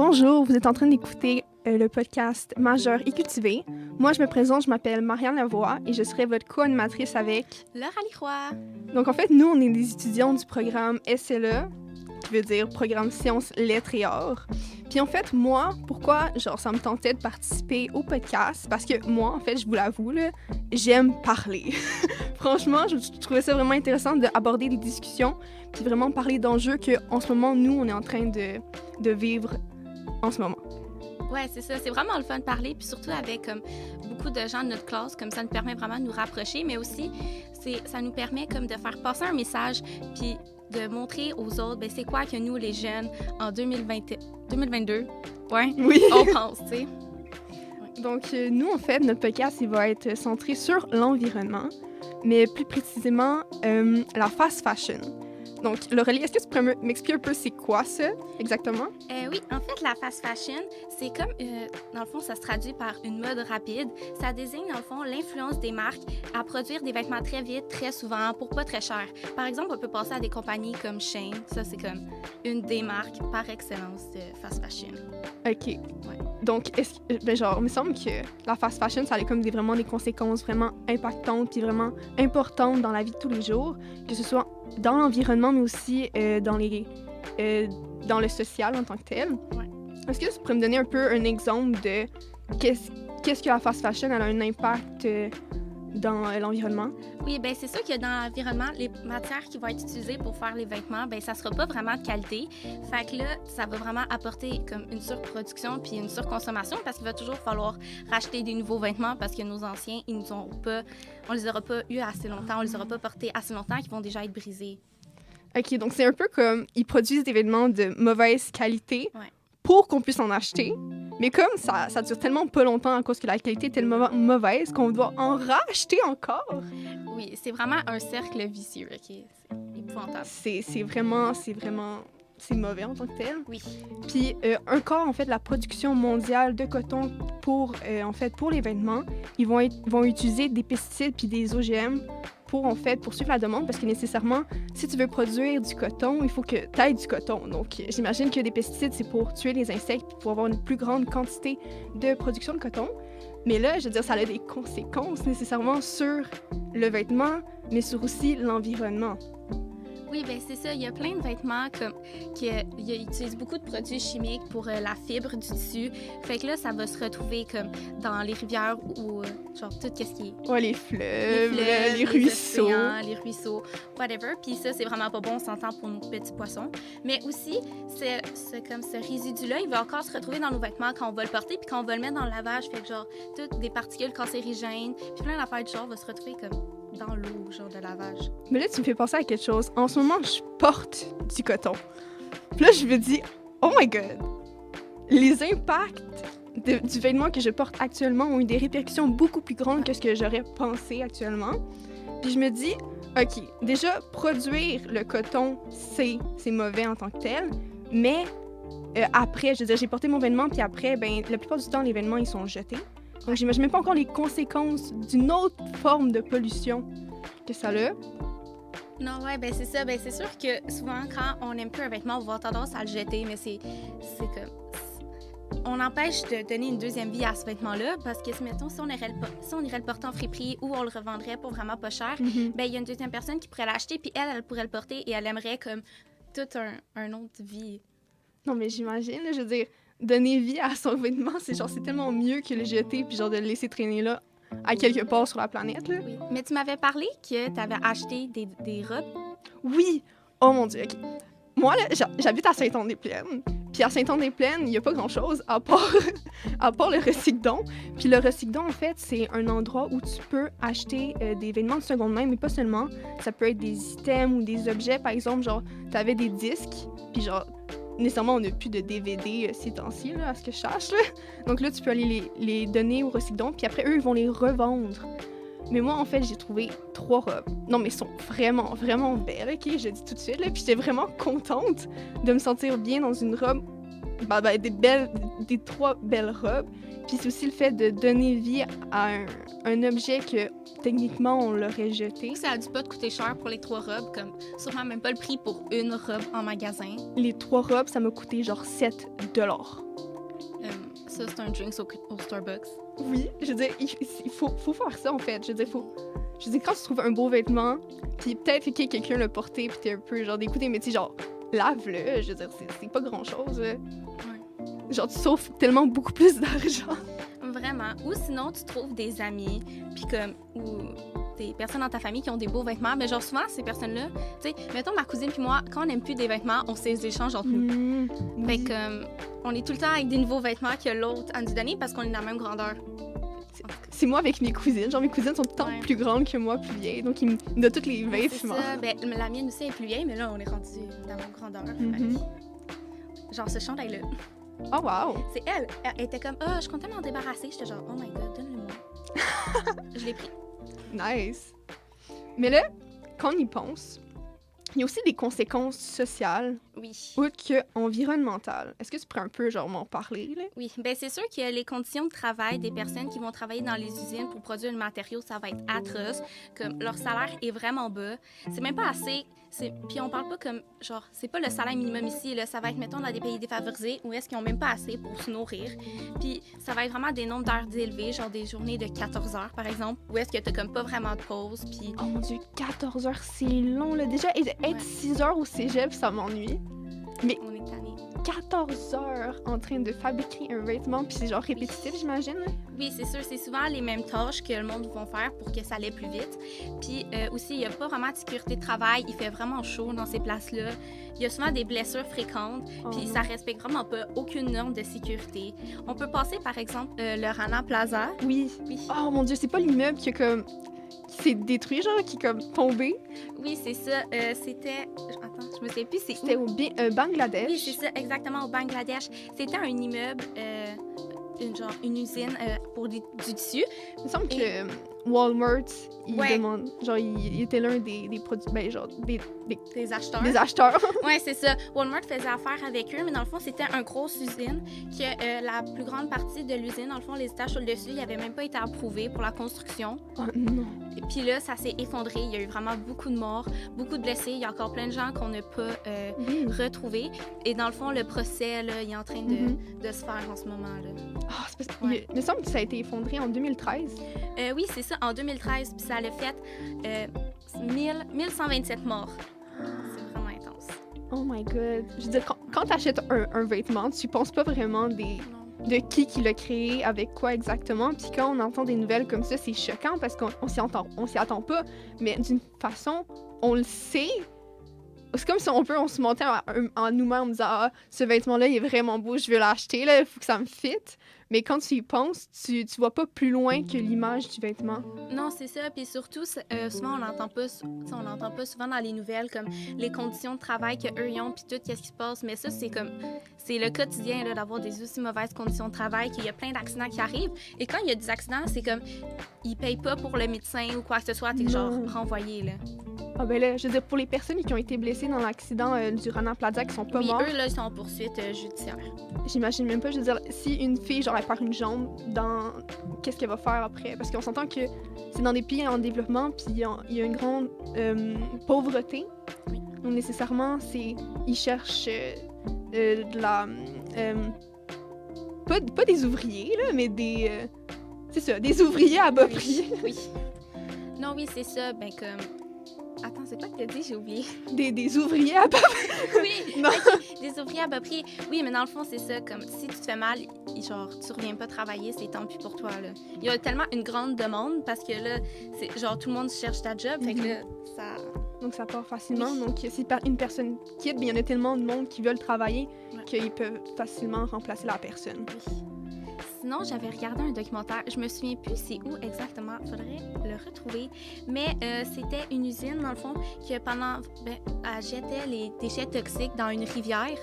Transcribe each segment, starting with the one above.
Bonjour, vous êtes en train d'écouter le podcast Majeur et cultivé. Moi, je me présente, je m'appelle Marianne Lavoie et je serai votre co-animatrice avec... Laure Aliroy. Donc, en fait, nous, on est des étudiants du programme SLE, qui veut dire Programme Sciences, Lettres et Arts. Puis en fait, moi, pourquoi ça me tentait de participer au podcast? Parce que moi, en fait, je vous l'avoue, là, j'aime parler. Franchement, je trouvais ça vraiment intéressant d'aborder des discussions puis vraiment parler d'enjeux qu'en ce moment, nous, on est en train de vivre en ce moment. Ouais, c'est ça. C'est vraiment le fun de parler, puis surtout avec beaucoup de gens de notre classe, comme ça nous permet vraiment de nous rapprocher, mais aussi, ça nous permet comme de faire passer un message, puis de montrer aux autres, c'est quoi que nous, les jeunes, en 2022, oui. on pense, tu sais. Ouais. Donc, nous, en fait, notre podcast, il va être centré sur l'environnement, mais plus précisément, la fast fashion. Donc, Laurelie, est-ce que tu pourrais m'expliquer un peu c'est quoi ça, exactement? Oui, en fait, la fast fashion, c'est comme, dans le fond, ça se traduit par une mode rapide. Ça désigne, dans le fond, l'influence des marques à produire des vêtements très vite, très souvent, pour pas très cher. Par exemple, on peut penser à des compagnies comme Shein. Ça, c'est comme une des marques par excellence de fast fashion. OK. Ouais. Donc, il me semble que la fast fashion, ça a comme vraiment des conséquences vraiment impactantes puis vraiment importantes dans la vie de tous les jours, que ce soit dans l'environnement, mais aussi dans le social en tant que tel. Ouais. Est-ce que tu pourrais me donner un peu un exemple de qu'est-ce que la fast fashion elle a un impact dans l'environnement? Oui, c'est sûr que dans l'environnement, les matières qui vont être utilisées pour faire les vêtements, ça sera pas vraiment de qualité. Fait que là, ça va vraiment apporter comme une surproduction puis une surconsommation parce qu'il va toujours falloir racheter des nouveaux vêtements parce que nos anciens, on les aura pas eu assez longtemps, on les aura pas portés assez longtemps qu'ils vont déjà être brisés. OK, donc c'est un peu comme ils produisent des vêtements de mauvaise qualité pour qu'on puisse en acheter. Mais comme ça dure tellement pas longtemps à cause que la qualité est tellement mauvaise qu'on doit en racheter encore. Oui, c'est vraiment un cercle vicieux, OK? C'est épouvantable. C'est mauvais en tant que tel. Oui. Puis un quart, en fait, de la production mondiale de coton pour les vêtements, ils vont utiliser des pesticides puis des OGM pour suivre la demande, parce que nécessairement, si tu veux produire du coton, il faut que tu aies du coton. Donc, j'imagine que des pesticides, c'est pour tuer les insectes puis pour avoir une plus grande quantité de production de coton. Mais là, je veux dire, ça a des conséquences nécessairement sur le vêtement, mais sur aussi l'environnement. Oui, c'est ça. Il y a plein de vêtements qui utilisent beaucoup de produits chimiques pour la fibre du tissu. Fait que là, ça va se retrouver comme dans les rivières ou tout ce qui est... Ouais, les fleuves, les ruisseaux. Océans, les ruisseaux, whatever. Puis ça, c'est vraiment pas bon, on s'entend pour nos petits poissons. Mais aussi, c'est comme ce résidu-là, il va encore se retrouver dans nos vêtements quand on va le porter puis quand on va le mettre dans le lavage. Fait que toutes des particules cancérigènes puis plein d'affaires de va se retrouver comme dans l'eau, de lavage. Mais là, tu me fais penser à quelque chose. En ce moment, je porte du coton. Puis là, je me dis, oh my God! Les impacts du vêtement que je porte actuellement ont eu des répercussions beaucoup plus grandes que ce que j'aurais pensé actuellement. Puis je me dis, OK, déjà, produire le coton, c'est mauvais en tant que tel, mais après, je veux dire, j'ai porté mon vêtement, puis après, la plupart du temps, les vêtements, ils sont jetés. Donc, j'imagine même pas encore les conséquences d'une autre forme de pollution que ça a. Non, c'est ça. C'est sûr que souvent, quand on n'aime plus un vêtement, on va avoir tendance à le jeter, mais c'est comme... On empêche de donner une deuxième vie à ce vêtement-là parce que, mettons, si on irait le porter en friperie ou on le revendrait pour vraiment pas cher, il y a une deuxième personne qui pourrait l'acheter, puis elle pourrait le porter et elle aimerait comme toute un autre vie. Non, mais j'imagine, je veux dire... Donner vie à son vêtement, c'est tellement mieux que le jeter puis de le laisser traîner là, à quelque part sur la planète, là. Oui. Mais tu m'avais parlé que tu avais acheté des robes. Oui! Oh mon Dieu, OK. Moi, là, j'habite à Saint-Anne-des-Plaines. Puis à Saint-Anne-des-Plaines, il n'y a pas grand-chose à part le Recycdon. Puis le Recycdon, en fait, c'est un endroit où tu peux acheter des vêtements de seconde main, mais pas seulement. Ça peut être des items ou des objets. Par exemple, t'avais des disques, puis nécessairement, on n'a plus de DVD ces temps-ci, là, à ce que je sache. Là. Donc là, tu peux aller les donner au Recycdon, puis après, eux, ils vont les revendre. Mais moi, en fait, j'ai trouvé 3 robes. Non, mais elles sont vraiment, vraiment belles, OK? Je dis tout de suite, là. Puis j'étais vraiment contente de me sentir bien dans une robe des 3 belles robes. Puis c'est aussi le fait de donner vie à un objet que techniquement on l'aurait jeté. Ça a dû pas te coûter cher pour les 3 robes, comme sûrement même pas le prix pour une robe en magasin. Les 3 robes, ça m'a coûté genre 7 $. Ça, c'est un drink au Starbucks. Oui, je veux dire, il faut faire ça en fait. Je veux dire, quand tu trouves un beau vêtement, puis peut-être que quelqu'un l'a porté, puis t'es un peu genre dégoûté, mais tu sais, genre, lave-le. Je veux dire, c'est pas grand-chose. Ouais. Genre, tu sauves tellement beaucoup plus d'argent. Vraiment. Ou sinon, tu trouves des amis, puis ou des personnes dans ta famille qui ont des beaux vêtements. Mais genre, souvent, ces personnes-là, tu sais, mettons ma cousine puis moi, quand on n'aime plus des vêtements, on se les échange entre nous. Fait Oui. que, on est tout le temps avec des nouveaux vêtements que l'autre a nous donné parce qu'on est de la même grandeur. C'est moi avec mes cousines. Genre, mes cousines sont tant plus grandes que moi, plus vieilles. Donc, ils me donnent tous les C'est vêtements. ça. Ben, la mienne aussi est plus vieille, mais là, on est rendu de la même grandeur. Genre, ce chandail-là. Oh, wow! C'est elle. Elle était comme, je comptais m'en débarrasser. J'étais genre, oh my god, donne-le-moi. Je l'ai pris. Nice! Mais là, quand on y pense, il y a aussi des conséquences sociales, Oui. autres que environnementales. Est-ce que tu pourrais un peu, genre, m'en parler, là? Oui, ben c'est sûr que les conditions de travail des personnes qui vont travailler dans les usines pour produire le matériau, ça va être atroce. Comme leur salaire est vraiment bas. C'est même pas assez. Puis on parle pas comme, genre, c'est pas le salaire minimum ici, là. Ça va être, mettons, dans des pays défavorisés où est-ce qu'ils ont même pas assez pour se nourrir. Puis ça va être vraiment des nombres d'heures élevés, genre des journées de 14 heures, par exemple, où est-ce que t'as comme pas vraiment de pause. Puis Oh mon Dieu, 14 heures, c'est long, là. Déjà, être 6 heures au cégep, ça m'ennuie. Mais on est tanné. 14 heures en train de fabriquer un vêtement, puis c'est genre répétitif, j'imagine. Oui, c'est sûr, c'est souvent les mêmes tâches que le monde va faire pour que ça aille plus vite. Puis aussi, il n'y a pas vraiment de sécurité de travail, il fait vraiment chaud dans ces places-là. Il y a souvent des blessures fréquentes, puis ça respecte vraiment pas aucune norme de sécurité. On peut passer, par exemple, le Rana Plaza. Oui. Oui. Oh mon Dieu, c'est pas l'immeuble qui s'est détruit, genre, qui est comme tombé. Oui, c'est ça. C'était... Attends, je me sais plus c'est où. C'était au Bangladesh. Oui, c'est ça, exactement, au Bangladesh. C'était un immeuble, une usine pour du tissu. Il me semble que Walmart, Ouais. il était l'un des produits, ben genre, Des acheteurs. des acheteurs. Oui, c'est ça. Walmart faisait affaire avec eux, mais dans le fond, c'était une grosse usine que la plus grande partie de l'usine, dans le fond, les étages sur le dessus, ils n'avaient même pas été approuvés pour la construction. Oh non. Et puis là, ça s'est effondré. Il y a eu vraiment beaucoup de morts, beaucoup de blessés. Il y a encore plein de gens qu'on n'a pas retrouvés. Et dans le fond, le procès, là, il est en train de se faire en ce moment. Là. Ah, c'est parce que il me semble que ça a été effondré en 2013. Oui, c'est ça, en 2013. Puis ça a fait 1127 morts. C'est vraiment intense. Oh my god. Je veux dire, quand tu achètes un vêtement, tu penses pas vraiment Non. de qui l'a créé, avec quoi exactement. Puis quand on entend des nouvelles comme ça, c'est choquant parce qu'on s'y attend pas. Mais d'une façon, on le sait. C'est comme si on se montait en nous-mêmes en disant « Ah, ce vêtement-là, il est vraiment beau, je veux l'acheter, là, il faut que ça me fitte. » Mais quand tu y penses, tu vois pas plus loin que l'image du vêtement. Non, c'est ça. Puis surtout, souvent, on n'entend pas souvent dans les nouvelles comme les conditions de travail qu'eux ils ont, puis tout, qu'est-ce qui se passe. Mais ça, c'est le quotidien là, d'avoir des aussi mauvaises conditions de travail, qu'il y a plein d'accidents qui arrivent. Et quand il y a des accidents, c'est comme, ils payent pas pour le médecin ou quoi que ce soit, t'es genre renvoyé, là. Ah ben là, je veux dire, pour les personnes qui ont été blessées dans l'accident du Rana Plaza, qui sont pas morts, eux, là, ils sont en poursuite judiciaire. j'imagine même pas, je veux dire, si une fille, genre, elle perd une jambe, qu'est-ce qu'elle va faire après? Parce qu'on s'entend que c'est dans des pays en développement, puis il y a une grande pauvreté. Oui. Donc, nécessairement, ils cherchent de la... pas des ouvriers, là, mais c'est ça, des ouvriers à bas prix. Oui. Non, oui, c'est ça. Ben, comme... Attends, c'est quoi que t'as dit? J'ai oublié. Des ouvriers à bas prix. Oui, Non. ok, des ouvriers à bas prix. Oui, mais dans le fond, c'est ça. Comme si tu te fais mal, genre, tu reviens pas travailler, c'est tant pis pour toi, là. Il y a tellement une grande demande parce que là, c'est genre, tout le monde cherche ta job. Fait que là, ça... Donc, ça part facilement. Oui. Donc, si une personne quitte, bien, il y en a tellement de monde qui veulent travailler Ouais. qu'ils peuvent facilement remplacer la personne. Oui. Sinon, j'avais regardé un documentaire. Je me souviens plus c'est où exactement. Faudrait le retrouver. Mais c'était une usine, dans le fond, qui elle jetait les déchets toxiques dans une rivière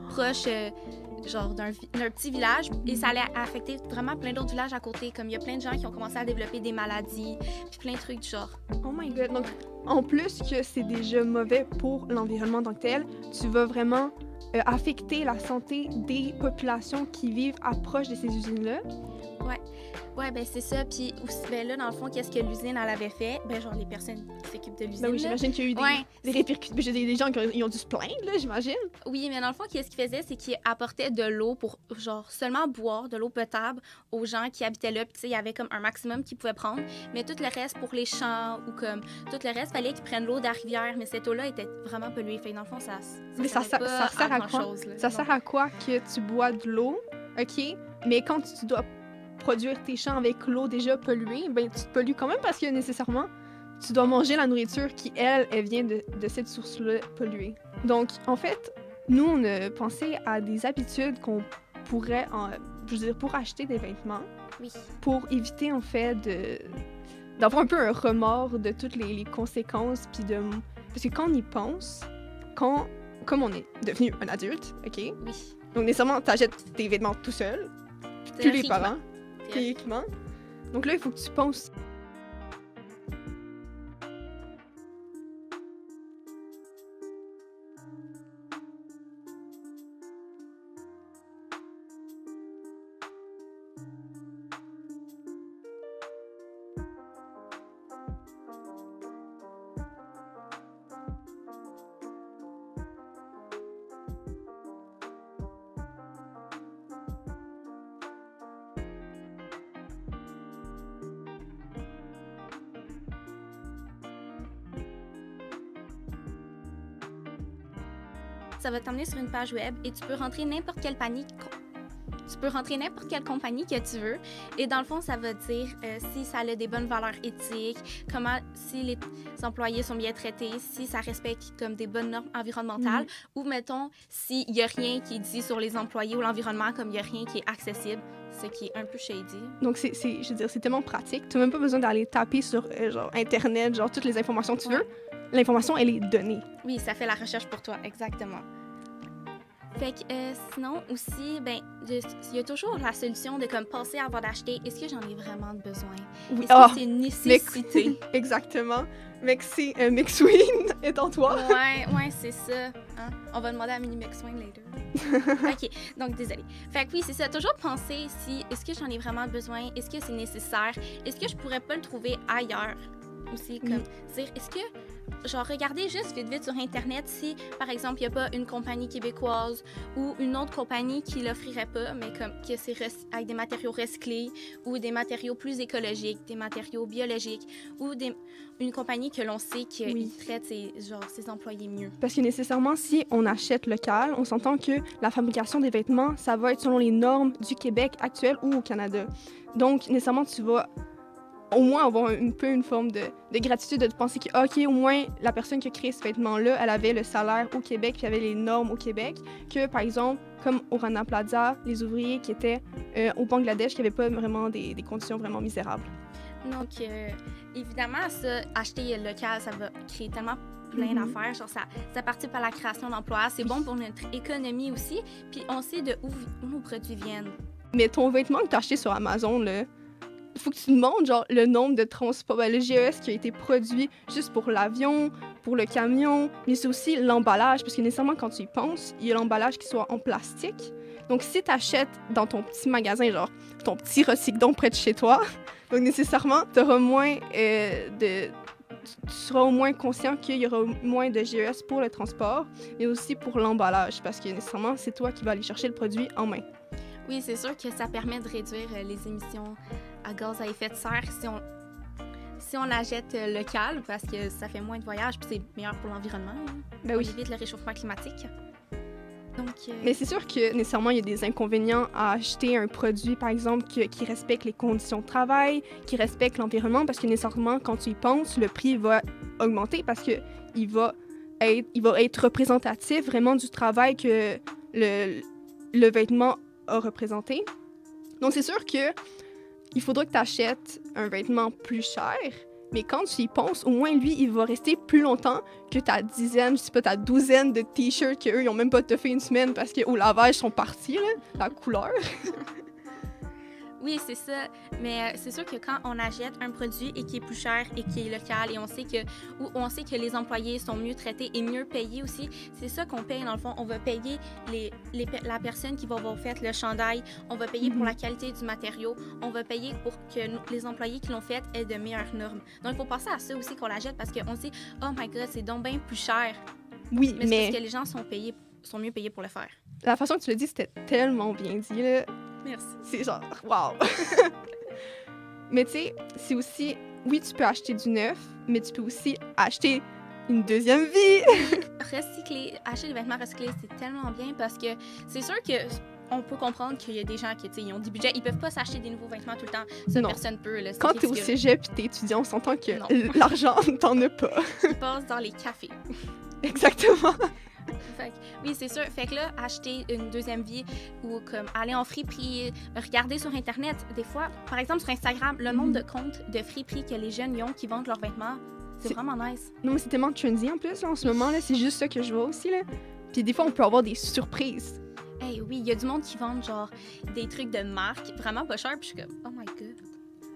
proche, genre, d'un petit village. Et ça allait affecter vraiment plein d'autres villages à côté. Comme il y a plein de gens qui ont commencé à développer des maladies, puis plein de trucs du genre. Oh my god. Donc, en plus que c'est déjà mauvais pour l'environnement en tant que tel, tu vas vraiment affecter la santé des populations qui vivent proche de ces usines-là. Ouais, ben c'est ça. Puis ben là, dans le fond, qu'est-ce que l'usine, elle avait fait? Ben genre, les personnes qui s'occupent de l'usine, Ben oui, là. j'imagine qu'il y a eu des répercussions. Des gens qui ont dû se plaindre, là, j'imagine. Oui, mais dans le fond, qu'est-ce qu'il faisait? C'est qu'il apportait de l'eau pour, genre, seulement boire, de l'eau potable aux gens qui habitaient là. Puis, tu sais, il y avait comme un maximum qu'ils pouvaient prendre. Mais tout le reste, pour les champs ou comme tout le reste, fallait qu'ils prennent l'eau de la rivière. Mais cette eau-là était vraiment polluée. Fait que dans le fond, ça sert à quoi? Chose, là. Ça sert à quoi que tu bois de l'eau, OK? Mais quand tu dois produire tes champs avec l'eau déjà polluée, ben tu te pollues quand même parce que nécessairement, tu dois manger la nourriture qui, elle vient de cette source-là polluée. Donc, en fait, nous, on a pensé à des habitudes qu'on pourrait, pour acheter des vêtements, oui, pour éviter, en fait, d'avoir un peu un remords de toutes les conséquences, puis parce que quand on y pense, comme on est devenu un adulte, OK? Oui. Donc, nécessairement, t'achètes tes vêtements tout seul, plus les parents. Théoriquement. Donc là, il faut que tu penses. Ça va t'emmener sur une page web et tu peux rentrer n'importe quelle compagnie que tu veux. Et dans le fond, ça va dire si ça a des bonnes valeurs éthiques, si les employés sont bien traités, si ça respecte comme des bonnes normes environnementales, ou mettons, s'il n'y a rien qui est dit sur les employés ou l'environnement, comme il n'y a rien qui est accessible, ce qui est un peu shady. Donc, je veux dire, c'est tellement pratique. Tu n'as même pas besoin d'aller taper sur genre Internet, genre toutes les informations que tu veux. L'information, elle est donnée. Oui, ça fait la recherche pour toi, exactement. Fait que sinon aussi, ben, il y a toujours la solution de comme passer avant d'acheter. Est-ce que j'en ai vraiment besoin? Oui. Est-ce que c'est une nécessité? Exactement. McSween est en toi. Ouais, c'est ça. Hein? On va demander à Mini McSween later. OK, donc désolée. Fait que oui, c'est ça. Toujours penser est-ce que j'en ai vraiment besoin? Est-ce que c'est nécessaire? Est-ce que je pourrais pas le trouver ailleurs? Aussi, comme dire, est-ce que genre, regardez juste vite sur Internet si, par exemple, il n'y a pas une compagnie québécoise ou une autre compagnie qui l'offrirait pas, mais comme que c'est avec des matériaux recyclés ou des matériaux plus écologiques, des matériaux biologiques ou une compagnie que l'on sait qui traite ses employés mieux. Parce que nécessairement, si on achète local, on s'entend que la fabrication des vêtements, ça va être selon les normes du Québec actuel ou au Canada. Donc, nécessairement, tu vas au moins avoir une forme de gratitude de penser que, OK, au moins, la personne qui a créé ce vêtement-là, elle avait le salaire au Québec, puis avait les normes au Québec, que, par exemple, comme au Rana Plaza, les ouvriers qui étaient au Bangladesh, qui n'avaient pas vraiment des conditions vraiment misérables. Donc, évidemment, ça, acheter local, ça va créer tellement plein d'affaires. Genre, ça participe à la création d'emplois. C'est bon pour notre économie aussi. Puis, on sait de où nos produits viennent. Mais ton vêtement que tu as acheté sur Amazon, là, il faut que tu demandes genre, le nombre de transports, le GES qui a été produit juste pour l'avion, pour le camion, mais c'est aussi l'emballage, parce que nécessairement, quand tu y penses, il y a l'emballage qui soit en plastique. Donc, si tu achètes dans ton petit magasin, genre ton petit recyclon près de chez toi, donc nécessairement, tu auras moins tu seras au moins conscient qu'il y aura moins de GES pour le transport, mais aussi pour l'emballage, parce que nécessairement, c'est toi qui vas aller chercher le produit en main. Oui, c'est sûr que ça permet de réduire les émissions à gaz à effet de serre si on achète local, parce que ça fait moins de voyages puis c'est meilleur pour l'environnement. Ben on oui. évite le réchauffement climatique. Donc, mais c'est sûr que nécessairement, il y a des inconvénients à acheter un produit, par exemple, qui respecte les conditions de travail, qui respecte l'environnement, parce que nécessairement, quand tu y penses, le prix va augmenter parce qu'il va être représentatif vraiment du travail que le vêtement a représenté. Donc, c'est sûr que il faudra que tu achètes un vêtement plus cher, mais quand tu y penses, au moins, lui, il va rester plus longtemps que ta dizaine, je sais pas, ta douzaine de t-shirts qu'eux, ils ont même pas fait une semaine parce qu'au lavage, ils sont partis, là, la couleur. Oui, c'est ça. Mais c'est sûr que quand on achète un produit et qui est plus cher et qui est local et on sait que les employés sont mieux traités et mieux payés aussi, c'est ça qu'on paye dans le fond. On va payer la personne qui va avoir fait le chandail, on va payer pour la qualité du matériau, on va payer pour que les employés qui l'ont fait aient de meilleures normes. Donc, il faut penser à ça aussi qu'on l'achète parce qu'on se dit « Oh my God, c'est donc bien plus cher. » Oui, mais... c'est parce que les gens sont mieux payés pour le faire. La façon que tu l'as dit, c'était tellement bien dit, là. Merci. C'est genre, wow! Mais tu sais, c'est aussi... Oui, tu peux acheter du neuf, mais tu peux aussi acheter une deuxième vie! Acheter des vêtements recyclés, c'est tellement bien parce que c'est sûr que on peut comprendre qu'il y a des gens qui ils ont des budgets, ils peuvent pas s'acheter des nouveaux vêtements tout le temps. Ça, non. Personne peut. Là, quand t'es au cégep et t'es étudiant, on s'entend que l'argent, t'en as pas. Ils passent dans les cafés. Exactement. Oui, c'est sûr. Fait que là, acheter une deuxième vie ou comme aller en friperie, regarder sur Internet. Des fois, par exemple, sur Instagram, le nombre de comptes de friperie que les jeunes y ont qui vendent leurs vêtements, c'est vraiment nice. Non, mais c'est tellement trendy en plus, là, en ce moment. Là, c'est juste ça que je vois aussi. Là. Puis des fois, on peut avoir des surprises. Hey, oui, il y a du monde qui vend genre des trucs de marque vraiment pas cher. Puis je suis comme, oh my God.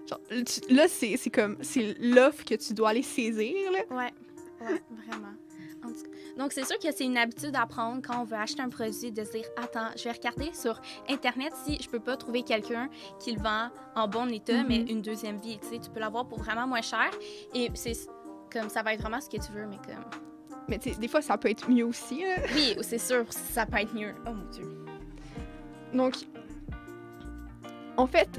Genre, là, c'est comme, c'est l'offre que tu dois aller saisir. Là. Ouais, vraiment. Donc, c'est sûr que c'est une habitude à prendre quand on veut acheter un produit, de se dire « Attends, je vais regarder sur Internet si je peux pas trouver quelqu'un qui le vend en bon état, mais une deuxième vie. » Tu sais, tu peux l'avoir pour vraiment moins cher. Et c'est comme, ça va être vraiment ce que tu veux, mais comme... Mais tu sais, des fois, ça peut être mieux aussi. Là. Oui, c'est sûr, ça peut être mieux. Oh mon Dieu. Donc, en fait,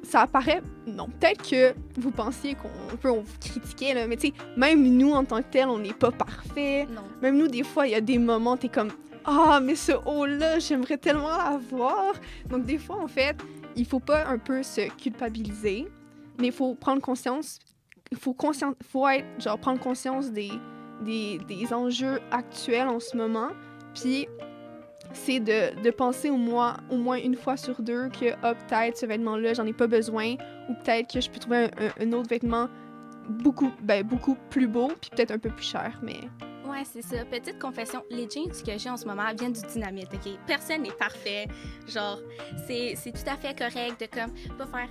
ça apparaît... Non, peut-être que vous pensiez on vous critiquait, là, mais tu sais, même nous, en tant que tel, on n'est pas parfait. Non. Même nous, des fois, il y a des moments, t'es comme « Ah, mais ce haut-là, j'aimerais tellement l'avoir! » Donc, des fois, en fait, il faut pas un peu se culpabiliser, mais il faut prendre conscience... prendre conscience des enjeux actuels en ce moment, puis c'est de penser au moins une fois sur deux que peut-être ce vêtement-là, j'en ai pas besoin, ou peut-être que je peux trouver un autre vêtement beaucoup plus beau, puis peut-être un peu plus cher, mais... Ouais, c'est ça. Petite confession, les jeans que j'ai en ce moment viennent du Dynamite, OK? Personne n'est parfait. Genre, c'est tout à fait correct de comme pas faire...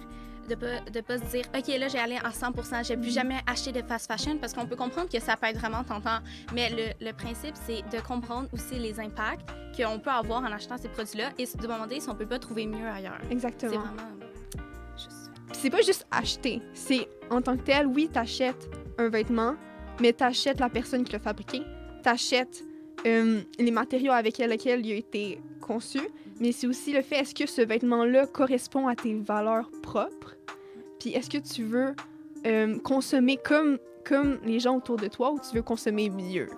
De pas se dire, OK, là, j'ai allé à 100%, j'ai plus jamais acheté de fast fashion, parce qu'on peut comprendre que ça peut être vraiment tentant. Mais le principe, c'est de comprendre aussi les impacts qu'on peut avoir en achetant ces produits-là et de demander si on peut pas trouver mieux ailleurs. Exactement. C'est vraiment juste... C'est pas juste acheter. C'est, en tant que tel, oui, t'achètes un vêtement, mais t'achètes la personne qui l'a fabriqué, t'achètes les matériaux avec lesquels il a été conçu, mais c'est aussi le fait, est-ce que ce vêtement-là correspond à tes valeurs propres? Puis est-ce que tu veux consommer comme les gens autour de toi ou tu veux consommer mieux?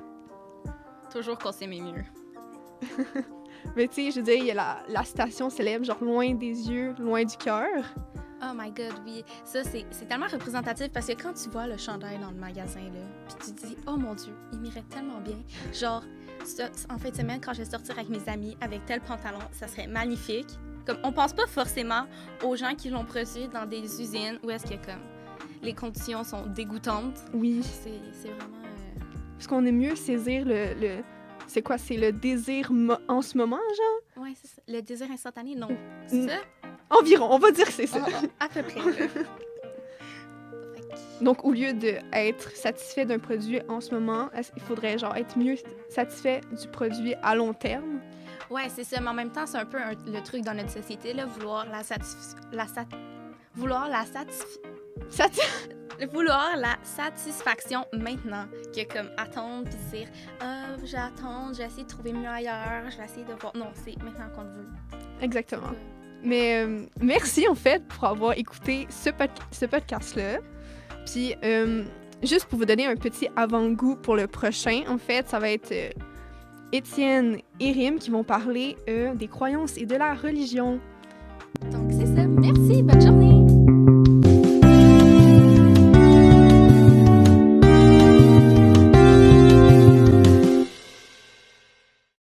Toujours consommer mieux. Mais tu sais, je veux dire, il y a la citation célèbre, genre « loin des yeux, loin du cœur ». Oh my God, oui. Ça, c'est tellement représentatif parce que quand tu vois le chandail dans le magasin, là, puis tu te dis « Oh mon Dieu, il m'irait tellement bien. » Genre, en fin de semaine, quand je vais sortir avec mes amis avec tel pantalon, ça serait magnifique. Comme, on pense pas forcément aux gens qui l'ont produit dans des usines où est-ce que comme les conditions sont dégoûtantes. Oui. C'est vraiment... Parce qu'on aime mieux saisir le... C'est quoi? C'est le désir en ce moment, genre? Ouais, c'est ça. Le désir instantané, non. C'est ça? Environ, on va dire que c'est ça. À peu près. Donc, au lieu d'être satisfait d'un produit en ce moment, il faudrait genre être mieux satisfait du produit à long terme. Ouais, c'est ça. Mais en même temps, c'est un peu le truc dans notre société, là, vouloir la satisfaction maintenant, que comme attendre puis dire j'attends, je vais essayer de trouver mieux ailleurs, je vais essayer de voir. Non, c'est maintenant qu'on le veut. Exactement. Mais merci en fait pour avoir écouté ce podcast-là. Puis juste pour vous donner un petit avant-goût pour le prochain, en fait, ça va être Étienne et Rim qui vont parler des croyances et de la religion. Donc c'est ça. Merci, bonne journée.